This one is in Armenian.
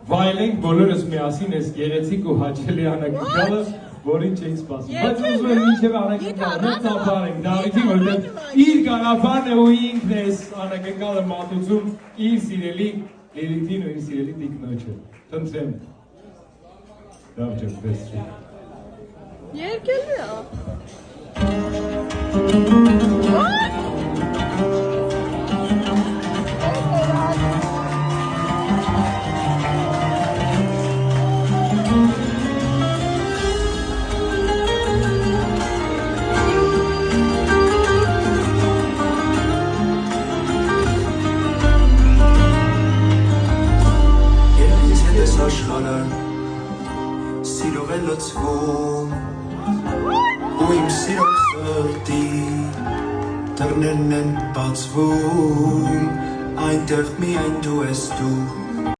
վայելենք բոլորս միասին այս գեղեցիկ ու հաճելի անակնկալը, որին չէինք սպասում։ Բայց ուզում եմ մինչև անակնկալը ծափարենք Դավիթին, որտեղ իր գաղափարն է ու ինքն է այս անակնկալը մատուցում իր սիրելի Լիլիթին ու իր սիրելի տիկնոջը։ Խնդրեմ։ Դավիթ ջան, բեսրի։ Երկելի է։ Աշխարհը սիրով է լցվում ու իմ սիրով սրտի դռներն են բացվում այնտեղ միայն դու ես դու